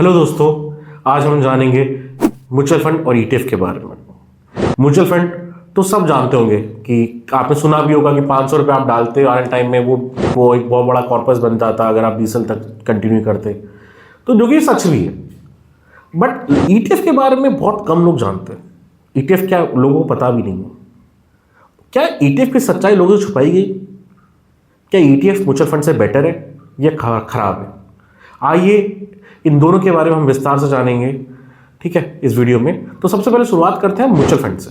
Hello दोस्तों, आज हम जानेंगे म्यूचुअल फंड और ईटीएफ के बारे में। म्यूचुअल फंड तो सब जानते होंगे कि आपने सुना भी होगा कि 500 रुपये आप डालते आने टाइम में वो एक बहुत बड़ा कॉर्पस बन जाता अगर आप 20 साल तक कंटिन्यू करते, तो जो कि सच भी है। बट ईटीएफ के बारे में बहुत कम लोग जानते हैं। ईटीएफ क्या, लोगों को पता भी नहीं है। क्या ईटीएफ की सच्चाई लोगों से छुपाई गई? क्या ईटीएफ म्यूचुअल फंड से बेटर है या खराब है? आइए इन दोनों के बारे में हम विस्तार से जानेंगे, ठीक है, इस वीडियो में। तो सबसे पहले शुरुआत करते हैं म्यूचुअल फंड से।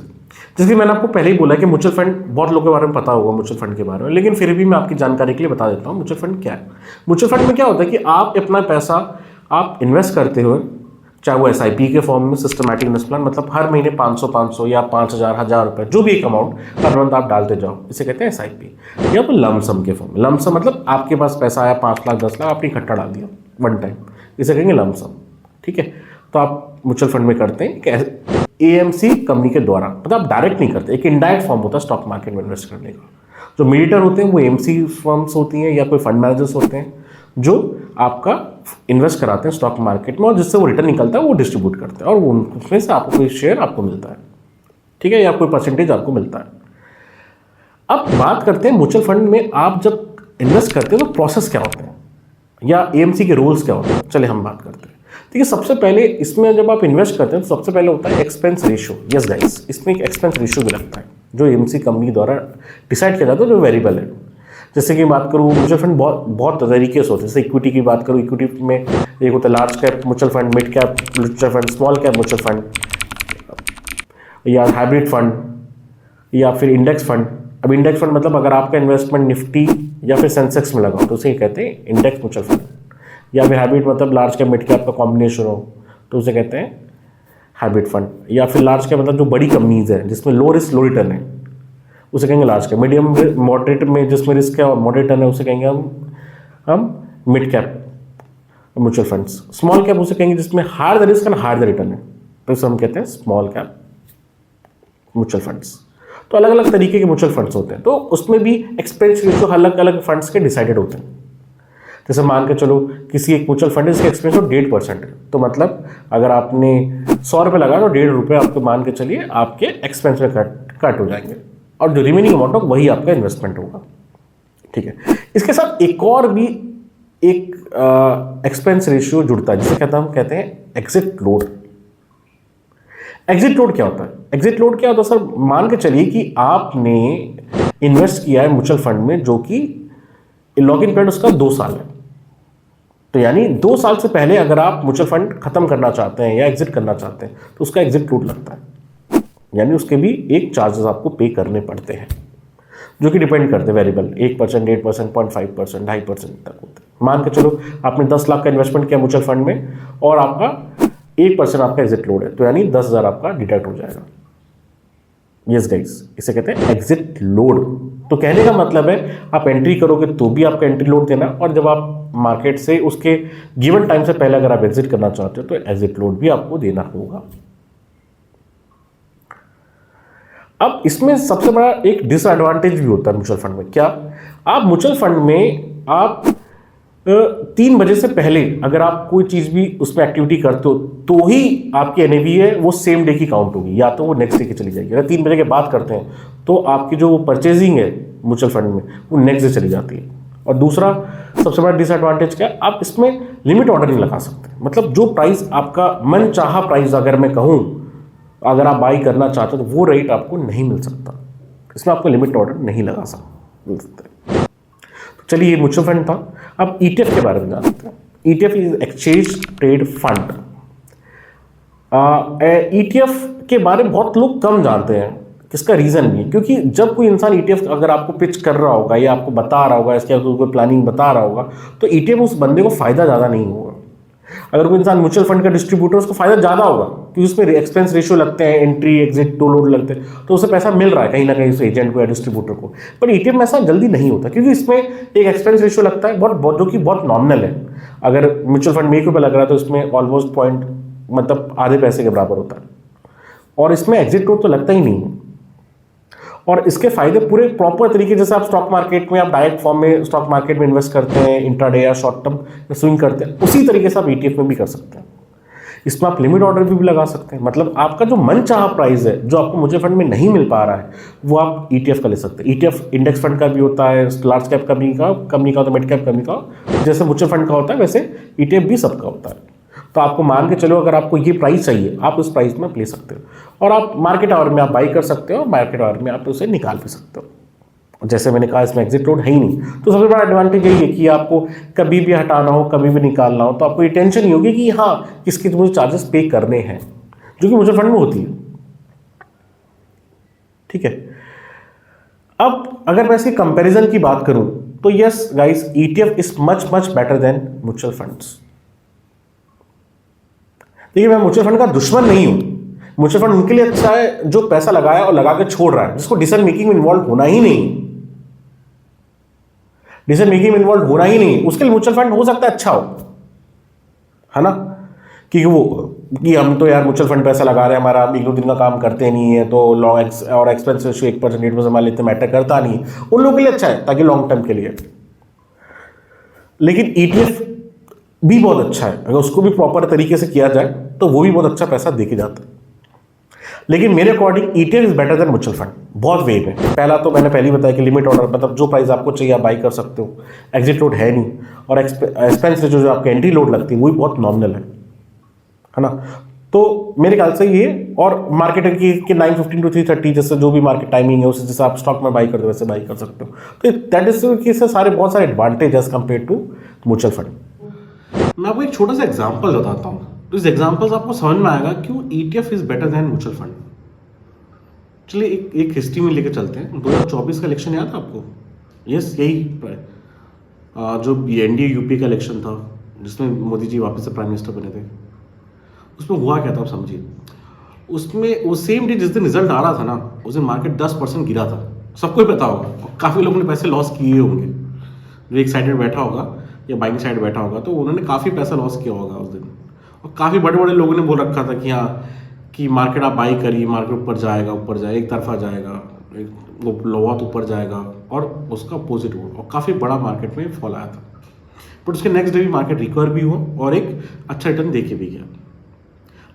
जैसे कि मैंने आपको पहले ही बोला कि म्यूचुअल फंड बहुत लोगों के बारे में पता होगा म्यूचुअल फंड के बारे में, लेकिन फिर भी मैं आपकी जानकारी के लिए बता देता हूँ म्यूचुअल फंड क्या है। म्यूचुअल फंड में क्या होता है कि आप अपना पैसा आप इन्वेस्ट करते हो, चाहे वो एसआईपी के फॉर्म में, सिस्टमैटिक इन्वेस्टमेंट, मतलब हर महीने 500 या 5000 1000 रुपये, जो भी एक अमाउंट हर मंथ आप डालते जाओ, इसे कहते हैं एसआईपी। या तो लमसम के फॉर्म में। लमसम मतलब आपके पास पैसा आया 5 लाख 10 लाख, आपने इकट्ठा डाल दिया वन टाइम, इसे कहेंगे लमसम, ठीक है। तो आप म्यूचुअल फंड में करते हैं एएमसी कंपनी के द्वारा, मतलब आप डायरेक्ट नहीं करते, एक इनडायरेक्ट फॉर्म होता है स्टॉक मार्केट में इन्वेस्ट करने का। जो मीडिएटर होते हैं वो एएमसी फर्म्स होती हैं या कोई फंड मैनेजर्स होते हैं जो आपका इन्वेस्ट कराते हैं स्टॉक मार्केट में, और जिससे वो रिटर्न निकलता है वो डिस्ट्रीब्यूट करते हैं, और वो उसमें से आपको कोई शेयर आपको मिलता है, ठीक है, या कोई परसेंटेज आपको मिलता है। अब बात करते हैं म्यूचुअल फंड में आप जब इन्वेस्ट करते हैं तो प्रोसेस क्या होते हैं या एएमसी के रूल्स क्या होते हैं, चले हम बात करते हैं। ठीक है, सबसे पहले इसमें जब आप इन्वेस्ट करते हैं तो सबसे पहले होता है एक्सपेंस रेशियो। यस गाइस, इसमें एक एक्सपेंस रेशियो भी लगता है जो एएमसी कंपनी द्वारा डिसाइड किया जाता है, जो वेरिएबल है। जैसे कि बात करूँ, म्यूचुअल फंड बहुत तरीके से होते हैं। जैसे इक्विटी की बात करूँ, इक्विटी में एक होता है large cap mutual fund, mid cap mutual fund, small cap mutual fund, या हाइब्रिड फंड, या फिर इंडेक्स फंड। अब इंडेक्स फंड मतलब अगर आपका इन्वेस्टमेंट निफ्टी या फिर सेंसेक्स में लगा तो उसे कहते हैं इंडेक्स म्यूचुअल फंड। या फिर हाइब्रिड मतलब लार्ज कैप मिड कैप का कॉम्बिनेशन हो तो उसे कहते हैं हाइब्रिड फंड। या फिर लार्ज कैप मतलब जो बड़ी कंपनीज है जिसमें लो रिस्क लो रिटर्न है उसे कहेंगे लार्ज कैप। मीडियम मॉडरेट में जिसमें रिस्क है और मॉडरेट रिटर्न है उसे कहेंगे हम mid cap mutual funds. Small cap उसे कहेंगे जिसमें higher the risk and higher the return है, तो इसे हम कहते हैं स्मॉल कैप म्यूचुअल फंड्स। तो अलग अलग तरीके के म्यूचुअल फंड्स होते हैं, तो उसमें भी एक्सपेंस रेशियो अलग अलग फंड्स के डिसाइडेड होते हैं। जैसे मान के चलो किसी एक म्यूचुअल फंड इसका एक्सपेंस हो 1.5% है, तो मतलब अगर आपने 100 रुपये लगाया तो 1.5 रुपये आपको मान के चलिए आपके एक्सपेंस में कट हो जाएंगे, और जो रिमेनिंग अमाउंट हो वही आपका इन्वेस्टमेंट होगा, ठीक है। इसके साथ एक और भी एक एक्सपेंस रेशियो जुड़ता है जिसे कहते हैं एग्जिट लोड। एग्जिट लोड क्या होता है? एग्जिट लोड क्या होता है सर? मान के चलिए कि आपने इन्वेस्ट किया है म्यूचुअल फंड में जो कि लॉगिन पीरियड उसका 2 साल है, तो यानी 2 साल से पहले अगर आप म्यूचुअल फंड खत्म करना चाहते हैं या एग्जिट करना चाहते हैं तो उसका एग्जिट लोड लगता है, यानी उसके भी एक चार्जेस आपको पे करने पड़ते हैं जो कि डिपेंड करते हैं वेरिएबल, 1%, 8%, 0.5%, 2.5% तक होते हैं। मान के चलो आपने 10 लाख का इन्वेस्टमेंट किया म्यूचुअल फंड में और आपका 1% आपका एग्जिट लोड है, तो यानी 10,000 आपका डिडक्ट हो जाएगा। यस गाइस, इसे कहते हैं एग्जिट लोड। तो कहने का मतलब है आप एंट्री करोगे तो भी आपका एंट्री लोड देना, और जब आप मार्केट से उसके गिवन टाइम से पहले अगर आप एग्जिट करना चाहते हो तो एग्जिट लोड भी आपको देना होगा। अब इसमें सबसे बड़ा एक डिसएडवांटेज भी होता है म्यूचुअल फंड में। क्या? आप म्यूचुअल फंड में आप 3 बजे से पहले अगर आप कोई चीज़ भी उसमें एक्टिविटी करते हो तो ही आपकी एनएवी है वो सेम डे की काउंट होगी, या तो वो नेक्स्ट डे की चली जाएगी। अगर 3 बजे के बाद करते हैं तो आपकी जो परचेजिंग है म्यूचुअल फंड में वो नेक्स्ट डे चली जाती है। और दूसरा सबसे बड़ा डिसएडवांटेज क्या है? आप इसमें लिमिट ऑर्डर नहीं लगा सकते, मतलब जो प्राइस आपका मन चाहा प्राइस अगर मैं कहूँ अगर आप बाई करना चाहते हो तो वो रेट आपको नहीं मिल सकता, इसमें आपको लिमिट ऑर्डर नहीं लगा सकते। तो चलिए ये म्यूचुअल फंड था। अब ईटीएफ के बारे में जानते हैं। ETF is exchange trade fund. ETF के बारे में बहुत लोग कम जानते हैं, इसका रीज़न भी है क्योंकि जब कोई इंसान ईटीएफ अगर आपको पिच कर रहा होगा या आपको बता रहा होगा, इसके कोई प्लानिंग बता रहा होगा, तो ईटीएफ उस बंदे को फ़ायदा ज़्यादा नहीं होगा। अगर कोई इंसान म्यूचुअल फंड का डिस्ट्रीब्यूटर उसको फायदा ज़्यादा होगा क्योंकि उसमें एक्सपेंस रेशियो लगते हैं, एंट्री एग्जिट टू लोड लगते हैं, तो उसे पैसा मिल रहा है कहीं ना कहीं उस एजेंट को या डिस्ट्रीब्यूटर को। पर ईटीएफ में ऐसा जल्दी नहीं होता क्योंकि इसमें एक एक्सपेंस रेशियो लगता है बहुत जो कि बहुत नॉमिनल है। अगर म्यूचुअल फंड में 1 रुपये लग रहा है तो इसमें ऑलमोस्ट पॉइंट मतलब आधे पैसे के बराबर होता है, और इसमें एग्जिट लोड तो लगता ही नहीं है। और इसके फायदे पूरे प्रॉपर तरीके, जैसे आप स्टॉक मार्केट में आप डायरेक्ट फॉर्म में स्टॉक मार्केट में इन्वेस्ट करते हैं इंट्राडे या शॉर्ट टर्म स्विंग करते हैं, उसी तरीके से आप ईटीएफ में भी कर सकते हैं। इसमें आप लिमिट ऑर्डर भी लगा सकते हैं, मतलब आपका जो मन चाहा प्राइस है जो आपको म्यूचुअल फंड में नहीं मिल पा रहा है वो आप ईटीएफ का ले सकते हैं। ईटीएफ इंडेक्स फंड का भी होता है, लार्ज कैप कंपनी का होता है, मिड कैप कंपनी का, जैसे म्यूचुअल फंड का होता है वैसे ईटीएफ भी सबका होता है। तो आपको मान के चलो अगर आपको ये प्राइस चाहिए आप उस प्राइस में आप ले सकते हो और आप मार्केट आवर में आप बाई कर सकते हो, मार्केट आवर में आप उसे निकाल भी सकते हो। जैसे मैंने कहा इसमें एग्जिट लोड है ही नहीं, तो सबसे बड़ा एडवांटेज यही है कि आपको कभी भी हटाना हो कभी भी निकालना हो तो आपको ये टेंशन नहीं होगी कि हाँ किसके मुझे चार्जेस पे करने हैं, जो कि म्यूचुअल फंड में होती है। ठीक है, अब अगर मैं इसकी कंपैरिजन की बात करूं तो yes guys, ETF is much much better than mutual funds. देखिए मैं म्यूचुअल फंड का दुश्मन नहीं हूं, म्यूचुअल फंड उनके लिए अच्छा है जो पैसा लगाया और लगा के छोड़ रहा है, जिसको डिसीजन मेकिंग में इन्वॉल्व होना ही नहीं, डिसीजन मेकिंग में इन्वॉल्व होना ही नहीं, उसके लिए म्यूचुअल फंड हो सकता है अच्छा हो, है ना, कि वो कि हम तो यार म्यूचुअल फंड पैसा लगा रहे हैं, हमारा एक दो दिन का काम करते नहीं है तो लॉन्ग और एक्सपेंस रेशियो 1% 8% हमारे लिए मैटर करता नहीं, उन लोगों के लिए अच्छा है ताकि लॉन्ग टर्म के लिए। लेकिन ईटीएफ भी बहुत अच्छा है, अगर उसको भी प्रॉपर तरीके से किया जाए तो वो भी बहुत अच्छा पैसा दे के जाता है। लेकिन मेरे according ETF is better than mutual fund बहुत वे में। पहला तो मैंने पहले बताया कि लिमिट ऑर्डर, मतलब जो प्राइस आपको चाहिए आप बाई कर सकते हो, एग्जिट लोड है नहीं, और एक्सपेंस जो आपकी एंट्री लोड लगती है वो भी बहुत नॉमिनल है ना। तो मेरे ख्याल से ये, और मार्केट की 9:15 to 3:30 जैसे जो भी मार्केट टाइमिंग है उसे जैसे आप स्टॉक में बाई करते हो वैसे बाई कर सकते हो। तो दैट इज सारे बहुत सारे advantage as compare to mutual fund. मैं आपको एक छोटा सा एग्जाम्पल बताता हूँ, तो इस एग्जाम्पल से आपको समझ में आएगा क्यों ETF is better than mutual fund. चलिए एक हिस्ट्री में लेकर चलते हैं। 2024 का इलेक्शन याद है आपको? यस, यही जो एनडीए यूपी का इलेक्शन था जिसमें मोदी जी वापस से प्राइम मिनिस्टर बने थे, उसमें हुआ क्या था आप समझिए। उसमें वो सेम डे जिस दिन रिजल्ट आ रहा था ना, उस दिन मार्केट 10% गिरा था, सबको ही पता होगा। काफ़ी लोगों ने पैसे लॉस किए होंगे, जो एक साइड में बैठा होगा या बाइंग साइड बैठा होगा तो उन्होंने काफ़ी पैसा लॉस किया होगा उस दिन। और काफ़ी बड़े बड़े लोगों ने बोल रखा था कि हाँ कि मार्केट आप बाई करिए, मार्केट ऊपर जाएगा, एक तरफा जाएगा, वो बहुत ऊपर जाएगा, और उसका अपोजिट हुआ और काफ़ी बड़ा मार्केट में फॉल आया था। बट उसके नेक्स्ट डे भी मार्केट रिकवर भी हुआ और एक अच्छा रिटर्न दे के भी गया।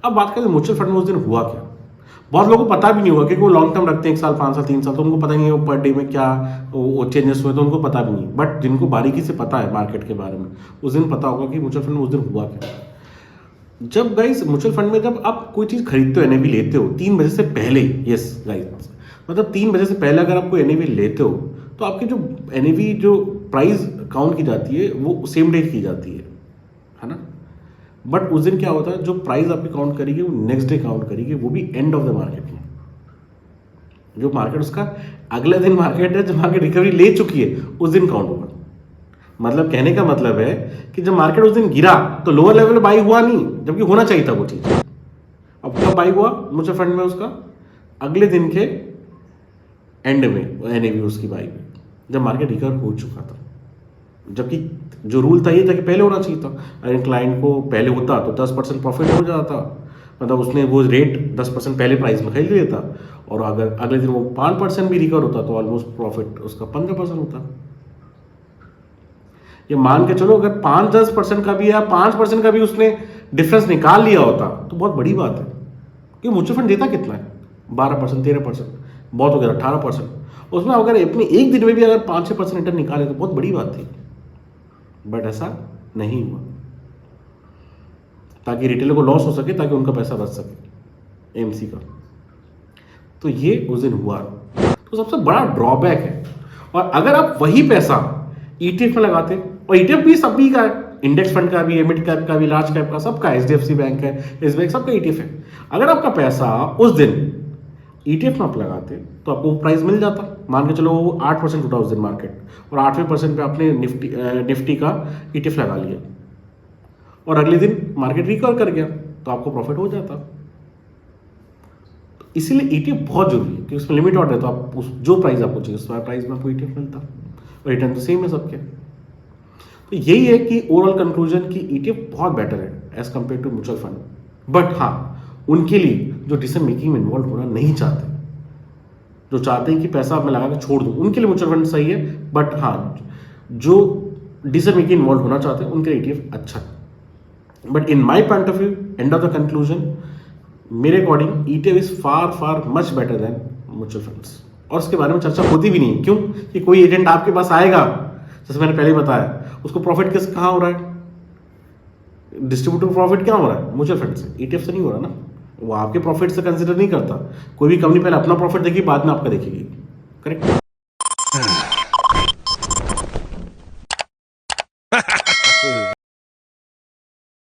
अब बात करें म्यूचुअल फंड में उस दिन हुआ क्या। बहुत लोगों को पता भी नहीं हुआ क्योंकि वो लॉन्ग टर्म रखते हैं, 1 साल 5 साल 3 साल, तो उनको पता नहीं है पर डे में क्या वो चेंजेस हुए, तो उनको पता भी नहीं। बट जिनको बारीकी से पता है मार्केट के बारे में, उस दिन पता होगा कि म्यूचुअल फंड में उस दिन हुआ क्या। जब गाइस म्यूचुअल फंड में जब आप कोई चीज़ खरीदते हो, एनएवी लेते हो 3 बजे से पहले, यस गाइस, मतलब 3 बजे से पहले अगर आप कोई एनएवी लेते हो तो आपकी जो एनएवी जो प्राइस काउंट की जाती है वो सेम डे की जाती है ना। बट उस दिन क्या होता है, जो प्राइस आपकी काउंट करेगी वो नेक्स्ट डे काउंट करेगी, वो भी एंड ऑफ द मार्केट में। जो मार्केट उसका अगले दिन मार्केट है, जब मार्केट रिकवरी ले चुकी है उस दिन काउंट होगा। मतलब कहने का मतलब है कि जब मार्केट उस दिन गिरा तो लोअर लेवल बाई हुआ नहीं, जबकि होना चाहिए था वो चीज़। अब कब बाई हुआ म्यूचुअल फंड में? उसका अगले दिन के एंड में एनएवी उसकी बाई में, जब मार्केट रिकवर हो चुका था। जबकि जो रूल था ये था कि पहले होना चाहिए था। अगर क्लाइंट को पहले होता तो 10% प्रॉफिट हो जाता, मतलब उसने वो रेट 10% पहले प्राइस में खरीद लिया था, और अगर अगले दिन वो 5% भी रिकवर होता तो ऑलमोस्ट प्रॉफिट उसका 15% होता। ये मान के चलो अगर 5-10% का भी या 5% का भी उसने डिफरेंस निकाल लिया होता तो बहुत बड़ी बात है। क्योंकि म्यूचुअल फंड देता कितना है? 12% 13%, बहुत हो गया 18%। उसमें अगर अपने एक दिन में भी अगर 5-6% रिटर्न निकाले तो बहुत बड़ी बात थी। बट ऐसा नहीं हुआ, ताकि रिटेलर को लॉस हो सके, ताकि उनका पैसा बच सके एमसी का। तो ये उस दिन हुआ, तो सबसे बड़ा ड्रॉबैक है। और अगर आप वही पैसा ईटीएफ में लगाते, और ईटीएफ भी सभी का है, इंडेक्स फंड का भी है, मिड कैप का भी, लार्ज कैप का, सबका, एचडीएफसी बैंक है, एस बैंक, सबका ईटीएफ है। अगर आपका पैसा उस दिन ईटीएफ में आप लगाते तो आपको वो प्राइस मिल जाता। मान के चलो 8% उठा उस दिन मार्केट, और 8वें% पे आपने निफ्टी का ईटीएफ लगा लिया, और अगले दिन मार्केट रिकवर कर गया तो आपको प्रॉफिट हो जाता। तो इसीलिए ईटीएफ बहुत जरूरी है कि उसमें लिमिट ऑर्डर है, तो आप उस जो प्राइस आपको चाहिए उस प्राइस में आपको ईटीएफ मिलता, और रिटर्न तो सेम है सबके। तो यही है कि ओवरऑल कंक्लूजन की ईटीएफ बहुत बेटर है as compare to mutual fund. But हाँ, उनके लिए जो डिसीजन मेकिंग में इन्वॉल्व होना नहीं चाहते, जो चाहते हैं कि पैसा मैं लगा के छोड़ दूं, उनके लिए म्यूचुअल फंड सही है। बट हाँ, जो डिसीजन मेकिंग इन्वॉल्व होना चाहते हैं उनके लिए ईटीएफ अच्छा है। But in my point of view, end of the conclusion, मेरे according ETF is far far much better than mutual funds, और उसके बारे में चर्चा होती भी नहीं। क्यों? कि कोई एजेंट आपके पास आएगा, जैसे मैंने पहले बताया, उसको प्रॉफिट किस कहाँ हो रहा है, डिस्ट्रीब्यूटर प्रॉफिट क्या हो रहा है? म्यूचुअल फंड से, ETF से नहीं हो रहा ना। वो आपके प्रॉफिट से कंसिडर नहीं करता। कोई भी कंपनी पहले अपना प्रॉफिट देगी, बाद में आपका देखेगी। करेक्ट।